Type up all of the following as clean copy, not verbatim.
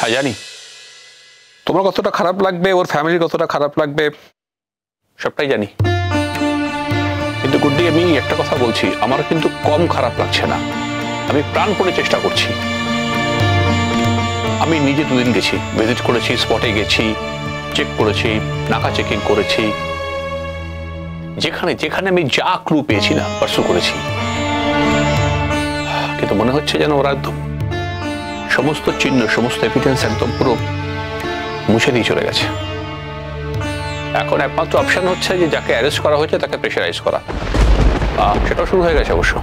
হ্যাঁ জানি তোমার কতটা খারাপ লাগবে, ওর ফ্যামিলির কতটা খারাপ লাগবে, সবটাই জানি। কিন্তু গুড্ডি, আমি একটা কথা বলছি, আমার কিন্তু কম খারাপ লাগছে না। আমি প্রাণপণে চেষ্টা করছি। আমি নিজে দুদিন গেছি, ভিজিট করেছি, স্পটে গেছি, চেক করেছি, নাকা চেকিং করেছি, যেখানে যেখানে আমি যা ক্লু পেয়েছি না পার্সু করেছি। কিন্তু মনে হচ্ছে যেন ওরা একদম সমস্ত চিহ্ন, সমস্ত এভিডেন্স একদম পুরো মুছে দিয়ে চলে গেছে। এখন একমাত্র অপশন হচ্ছে যে যাকে অ্যারেস্ট করা হয়েছে তাকে প্রেশারাইজ করা। সেটাও শুরু হয়ে গেছে অবশ্য।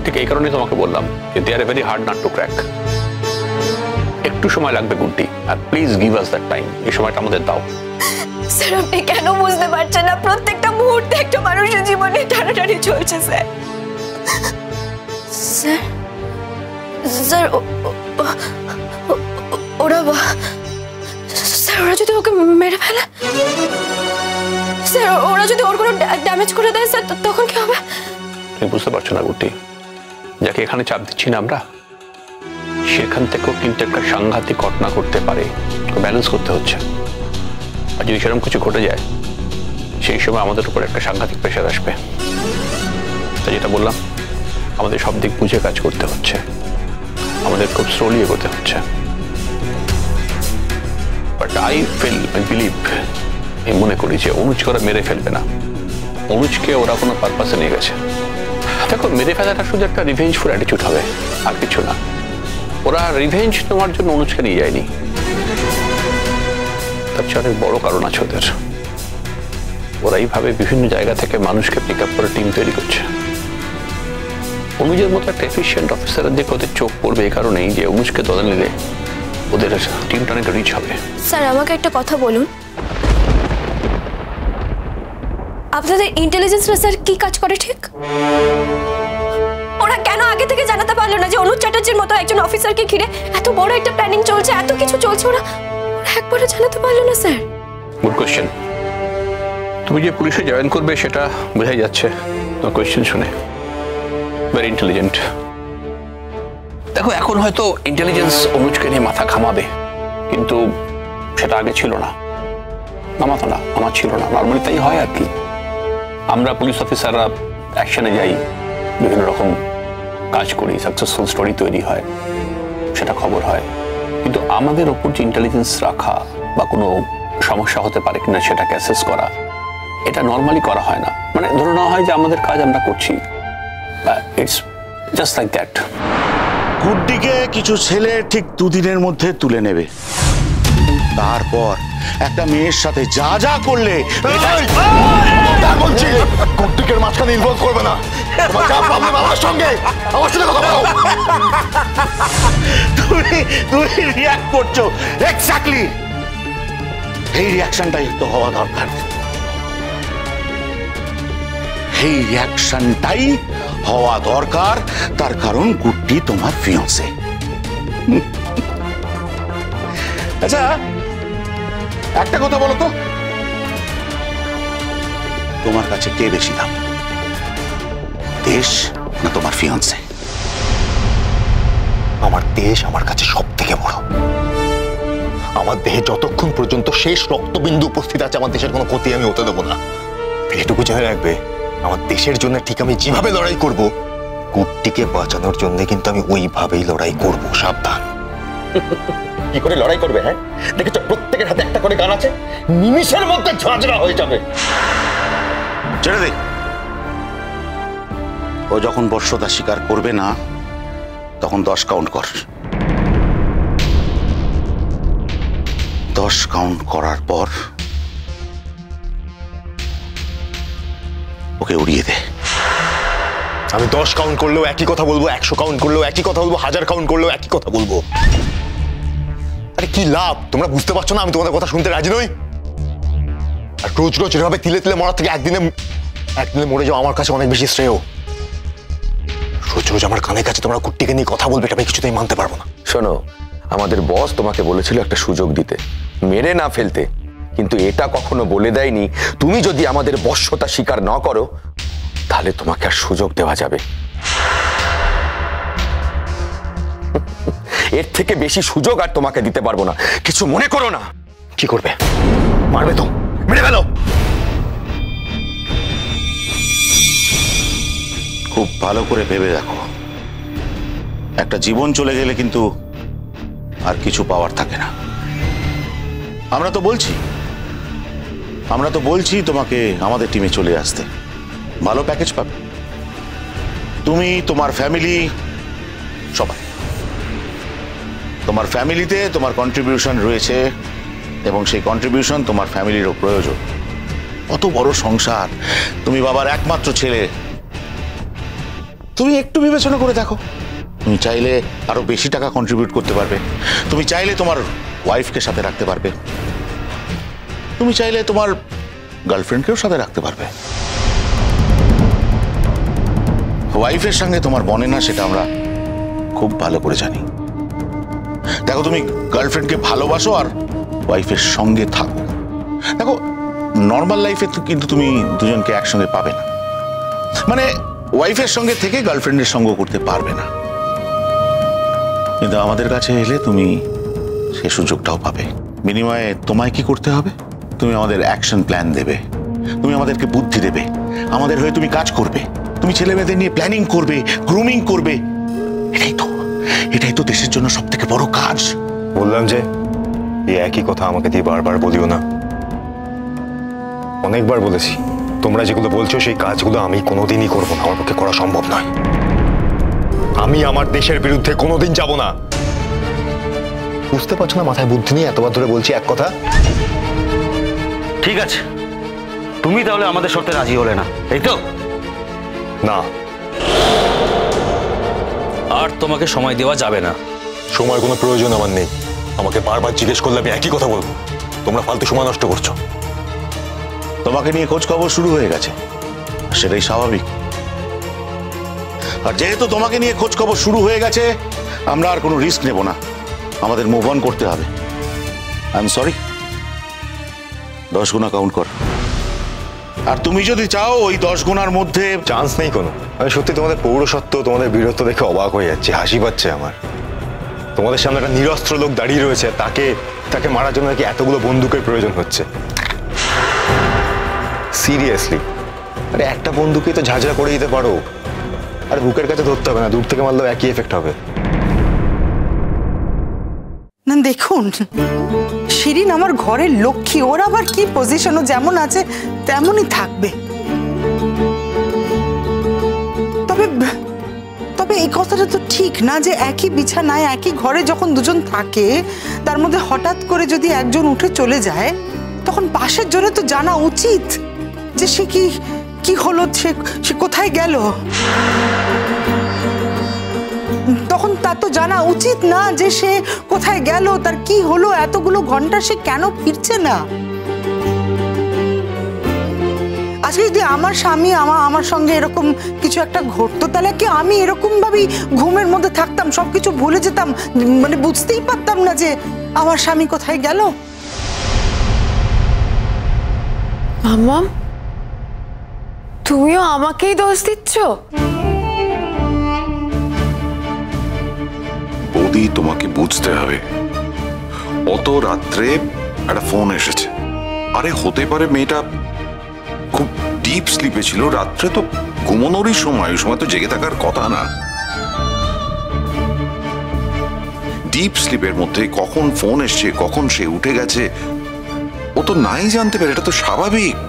ঠিক এই কারণেই তোমাকে বললাম যে they are very hard nut to crack. একটু সময় লাগবে গুড্ডি, আর please give us that time. এই সময়টা আমাদের দাও। স্যার আপনি কেন বুঝতে পারছেন না? প্রত্যেকটা মুহূর্তে একটা মানুষের জীবনে টানাটানি চলছে স্যার। স্যার স্যার ওরা স্যার ওরা যদি ওকে মেরে ফেলে, স্যার ওরা যদি ওর কোনো ড্যামেজ করে দেয় স্যার, তখন কি হবে? তুমি বুঝতে পারছো না গুড্ডি, যাকে এখানে চাপ দিচ্ছি না আমরা, সেখান থেকেও কিন্তু একটা সাংঘাতিক ঘটনা করতে পারে। ব্যালেন্স করতে হচ্ছে। আর যদি সেরকম কিছু ঘটে যায়, সেই সময় আমাদের উপর একটা সাংঘাতিক প্রেশার আসবে। তাই যেটা বললাম, আমাদের সব দিক বুঝে কাজ করতে হচ্ছে, আমাদের খুব স্লোলি এগোতে হচ্ছে। বাট আই বিলিভ, আমি মনে করি যে অনুজকে ওরা মেরে ফেলবে না। অনুজকে ওরা কোনো পারপাসে নিয়ে গেছে। দেখো, মেরে ফেলাটা শুধু একটা রিভেঞ্জফুল অ্যাটিটিউড হবে, আর কিছু না। ওরা রিভেঞ্জ নেওয়ার জন্য অনুজকে নিয়ে যায়নি, তার চেয়ে অনেক বড় কারণ আছে ওদের। ওরা এইভাবে বিভিন্ন জায়গা থেকে মানুষকে পিক আপ করে টিম তৈরি করছে। অনুজের মতো একটা এফিসিয়েন্ট অফিসারের দিকে ওদের চোখ পড়বে এই কারণেই যে অনুজকে দলে নিলে ওদের টিমটা অনেক রিচ হবে। স্যার আমাকে একটা কথা বলুন, আপনাদের ইন্টেলিজেন্সরা স্যার কি কাজ করে ঠিক? ওরা কেন আগে থেকে জানাতে পারলো না যে অনুজ চ্যাটার্জির মতো একজন অফিসারকে ঘিরে এত বড় একটা প্ল্যানিং চলছে, এত কিছু চলছে? ওরা একবারও জানাতে পারলো না স্যার। Good question. তুমি যে পুলিশে জয়েন করবে সেটা বোঝাই যাচ্ছে তোমার কোয়েশ্চেন শুনে। Very intelligent. দেখো, এখন হয়তো ইন্টেলিজেন্স অনুজকে নিয়ে মাথা ঘামাবে, কিন্তু সেটা আগে ছিল না। ঘামাতো না, আমার ছিল না। নর্মালি তাই হয় আর কি। আমরা পুলিশ অফিসাররা অ্যাকশনে যাই, বিভিন্ন রকম কাজ করি, সাকসেসফুল স্টোরি তৈরি হয়, সেটা খবর হয়। কিন্তু আমাদের ওপর যে ইন্টেলিজেন্স রাখা বা কোনো সমস্যা হতে পারে কিনা সেটাকে অ্যাসেস করা, এটা নর্মালি করা হয় না। মানে ধরে নেওয়া হয় যে আমাদের কাজ আমরা করছি, ইটস জাস্ট লাইক দ্যাট। গুড্ডিকে কিছু ছেলে ঠিক দুদিনের মধ্যে তুলে নেবে। তারপর একটা মেয়ের সাথে যা যা করলে গুড্ডিকের মাঝখানে ইনভলভ করবে না। তোমার যা প্রবলেম আমার সঙ্গে, আমার সাথে কথা বলো। তুমি রিঅ্যাক্ট করছো এক্স্যাক্টলি। এই রিঅ্যাকশনটাই তো হওয়া দরকার। এই রিঅ্যাকশনটাই হওয়া দরকার, তার কারণ গুড্ডি তোমার ফিয়ান্সে। আচ্ছা একটা কথা বলো তো, তোমার কাছে কে বেশি দাম, দেশ না তোমার ফিয়ান্সে? আমার দেশ আমার কাছে সব থেকে বড়। আমার দেহে যতক্ষণ পর্যন্ত শেষ রক্তবিন্দু উপস্থিত আছে, আমার দেশের কোনো ক্ষতি আমি হতে দেবো না। এটুকু জেনে রাখবে, আমার দেশের জন্য ঠিক আমি যেভাবে লড়াই করব, গুড্ডিকে বাঁচানোর জন্য কিন্তু আমি ওইভাবেই লড়াই করব। সাবধান। কি করে লড়াই করবে? হ্যাঁ, দেখেছো প্রত্যেকের হাতে একটা করে গান আছে, নিমিষের মধ্যে ঝাঁঝরা হয়ে যাবে। ছেড়ে দে। ও যখন বর্ষতা স্বীকার করবে না, তখন 10 কাউন্ট কর। 10 কাউন্ট করার পর ওকে উড়িয়ে দে। আমি 10 কাউন্ট করলেও একই কথা বলবো, 100 কাউন্ট করলেও একই কথা বলবো, 1000 কাউন্ট করলেও একই কথা বলবো। আরে কি লাভ? তোমরা বুঝতে পারছো না আমি তোমাদের কথা শুনতে রাজি নই? আর রোজ রোজ এভাবে তিলে তিলে মরার থেকে একদিনে মরে যাও আমার কাছে অনেক বেশি শ্রেয়। রোজ রোজ আমার কানের কাছে তোমরা গুড্ডিকে নিয়ে কথা বলবে, এটা আমি কিছুতেই মানতে পারবো না। শোনো, আমাদের বস তোমাকে বলেছিল একটা সুযোগ দিতে, মেরে না ফেলতে, কিন্তু এটা কখনো বলে দেয়নি তুমি যদি আমাদের বশ্যতা স্বীকার না করো তাহলে তোমাকে আর সুযোগ দেওয়া যাবে। এর থেকে বেশি সুযোগ আর তোমাকে দিতে পারবো না, কিছু মনে করো না। কি করবে? মারবে তো? মেরে ফেলো। খুব ভালো করে ভেবে দেখো, একটা জীবন চলে গেলে কিন্তু আর কিছু পাওয়ার থাকে না। আমরা তো বলছি তোমাকে আমাদের টিমে চলে আসতে, ভালো প্যাকেজ পাবে তুমি, তোমার ফ্যামিলি, সবাই। তোমার ফ্যামিলিতে তোমার কন্ট্রিবিউশন রয়েছে এবং সেই কন্ট্রিবিউশন তোমার ফ্যামিলিরও প্রয়োজন। কত বড় সংসার, তুমি বাবার একমাত্র ছেলে। তুমি একটু বিবেচনা করে দেখো, তুমি চাইলে আরো বেশি টাকা কন্ট্রিবিউট করতে পারবে, তুমি চাইলে তোমার ওয়াইফকে সাথে রাখতে পারবে, তুমি চাইলে তোমার গার্লফ্রেন্ডকেও সাথে রাখতে পারবে। ওয়াইফের সঙ্গে তোমার বনে না সেটা আমরা খুব ভালো করে জানি। দেখো, তুমি গার্লফ্রেন্ডকে ভালোবাসো আর ওয়াইফের সঙ্গে থাকো। দেখো, নর্মাল লাইফে কিন্তু তুমি দুজনকে একসঙ্গে পাবে না, মানে ওয়াইফের সঙ্গে থেকে গার্লফ্রেন্ডের সঙ্গ করতে পারবে না, কিন্তু আমাদের কাছে এলে তুমি সে সুযোগটাও পাবে। বিনিময়ে তোমায় কি করতে হবে? তুমি আমাদের অ্যাকশন প্ল্যান দেবে, তুমি আমাদেরকে বুদ্ধি দেবে, আমাদের হয়ে তুমি কাজ করবে, তুমি ছেলে মেয়েদের নিয়ে প্ল্যানিং করবে, গ্রুমিং করবে। এটাই তো দেশের জন্য সব থেকে বড় কাজ। বললাম যে এই একই কথা আমাকে দিয়ে বারবার বলিও না। অনেকবার বলেছি, তোমরা যেগুলো বলছো সেই কাজগুলো আমি কোনোদিনই করবো না, আমার পক্ষে করা সম্ভব নয়। আমি আমার দেশের বিরুদ্ধে কোনোদিন যাব না। বুঝতে পারছো না মাথায় বুদ্ধি নিয়ে এতবার ধরে বলছি এক কথা? ঠিক আছে, তুমি তাহলে আমাদের শর্তে রাজি হলে না, এই তো? না, আর তোমাকে সময় দেওয়া যাবে না। সময় কোনো প্রয়োজন আমার নেই। আমাকে বারবার জিজ্ঞেস করলে আমি একই কথা বলবো। তোমরা ফালতু সময় নষ্ট করছো। তোমাকে নিয়ে খোঁজ খবর শুরু হয়ে গেছে, সেটাই স্বাভাবিক। আর যেহেতু তোমাকে নিয়ে খোঁজ খবর শুরু হয়ে গেছে, আমরা আর কোনো রিস্ক নেব না, আমাদের মুভ অন করতে হবে। আই এম সরি, 10 গুণা কাউন্ট কর। আর তুমি যদি চাও ওই 10 গুণার মধ্যে চান্স নেই কোনো। আমি সত্যি তোমাদের পৌরসত্ব, তোমাদের বীরত্ব দেখে অবাক হয়ে যাচ্ছি, হাসি পাচ্ছে আমার। তোমাদের সামনে একটা নিরস্ত্র লোক দাঁড়িয়ে রয়েছে, তাকে মারার জন্য নাকি এতগুলো বন্দুকের প্রয়োজন হচ্ছে। সিরিয়াসলি, আরে একটা বন্দুকই তো ঝাঁঝরা করে দিতে পারো। আর বুকের কাছে ধরতে হবে না, দূর থেকে মারলেও একই এফেক্ট হবে। না দেখুন, শিরিন আমার ঘরের লক্ষ্মী, ওর আবার কি পজিশন, ও যেমন আছে তেমনই থাকবে। তবে এই কথাটা তো ঠিক না যে একই বিছানায় একই ঘরে যখন দুজন থাকে, তার মধ্যে হঠাৎ করে যদি একজন উঠে চলে যায়, তখন পাশের জন্য তো জানা উচিত যে সে কি হলো, সে কোথায় গেল। তখন তার তো জানা উচিত না যে সে কোথায় গেল, তার কি হলো, এতগুলো ঘন্টা সে কেন ফিরছে না। আজকে যদি আমার স্বামী আমার সঙ্গে এরকম কিছু একটা ঘটতো, তাহলে কি আমি এরকম ভাবেই ঘুমের মধ্যে থাকতাম, সবকিছু ভুলে যেতাম, মানে বুঝতেই পারতাম না যে আমার স্বামী কোথায় গেল। মাম্মা, তুমিও আমাকেই দোষ দিচ্ছ? বৌদি, তোমাকে বুঝতে হবে, অত রাত্রে একটা ফোন এসেছে। আরে হতে পারে মেয়েটা খুব ডিপ স্লিপে ছিল, রাত্রে তো ঘুমানোরই সময়, ওই সময় তো জেগে থাকার কথা না। ডিপ স্লিপের মধ্যে কখন ফোন এসছে, কখন সে উঠে গেছে, ও তো নাই জানতে পারে, এটা তো স্বাভাবিক।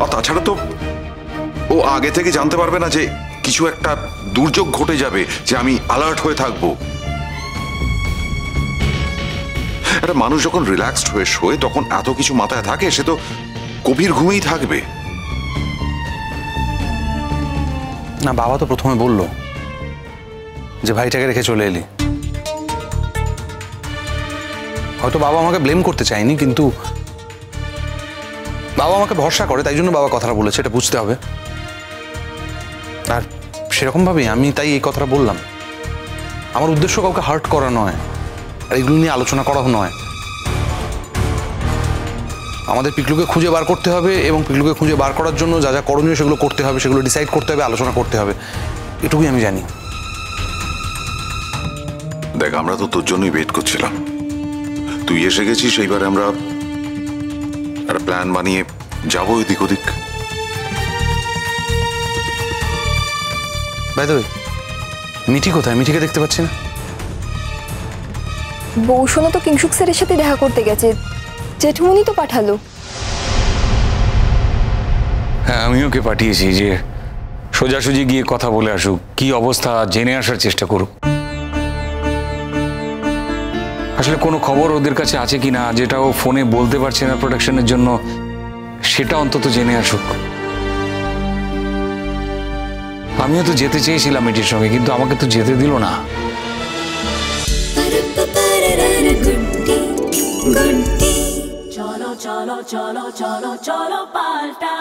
আর তাছাড়া তো ও আগে থেকে জানতে পারবে না যে কিছু একটা দুর্যোগ ঘটে যাবে, যে আমি অ্যালার্ট হয়ে থাকবো। একটা মানুষ যখন রিল্যাক্সড হয়ে শোয়, তখন এত কিছু মাথায় থাকে, সে তো গভীর ঘুমেই থাকবে। না, বাবা তো প্রথমে বলল যে ভাইটাকে রেখে চলে এলি। হয়তো বাবা আমাকে ব্লেম করতে চায়নি, কিন্তু বাবা আমাকে ভরসা করে, তাই জন্য বাবা কথাটা বলেছে, এটা বুঝতে হবে। আর সেরকম ভাবেই আমি তাই এই কথাটা বললাম। আমার উদ্দেশ্য কাউকে হার্ট করা নয়, আর এগুলো নিয়ে আলোচনা করাও নয়। আমাদের পিকলুকে খুঁজে বার করতে হবে, এবং পিকলুকে খুঁজে বার করার জন্য যা যা করণীয় সেগুলো করতে হবে, সেগুলো ডিসাইড করতে হবে, আলোচনা করতে হবে, এটুকুই আমি জানি। দেখ, আমরা তো তোর জন্যই ওয়েট করছিলাম। তুই এসে গেছিস, এইবারে আমরা একটা প্ল্যান বানিয়ে যাবো এদিক ওদিক। বাই দ্য ওয়ে, মিঠি কোথায়? মিঠিকে দেখতে পাচ্ছি না। বউ শোনা তো কিংশুক স্যারের সাথে দেখা করতে গেছে, জেঠুমনি তো পাঠালো। হ্যাঁ, আমি ওকে পাঠিয়েছি যে সোজাসুজি গিয়ে কথা বলে আসুক, কি অবস্থা জেনে আসার চেষ্টা করুক। আসলে কোনো খবর ওদের কাছে আছে কিনা, যেটা ও ফোনে বলতে পারছে না প্রোটেকশনের জন্য, সেটা অন্তত জেনে আসুক। আমিও তো যেতে চেয়েছিলাম মিঠির সঙ্গে, কিন্তু আমাকে তো যেতে দিল না। চলো চলো চলো চলো চলো পাল্টা।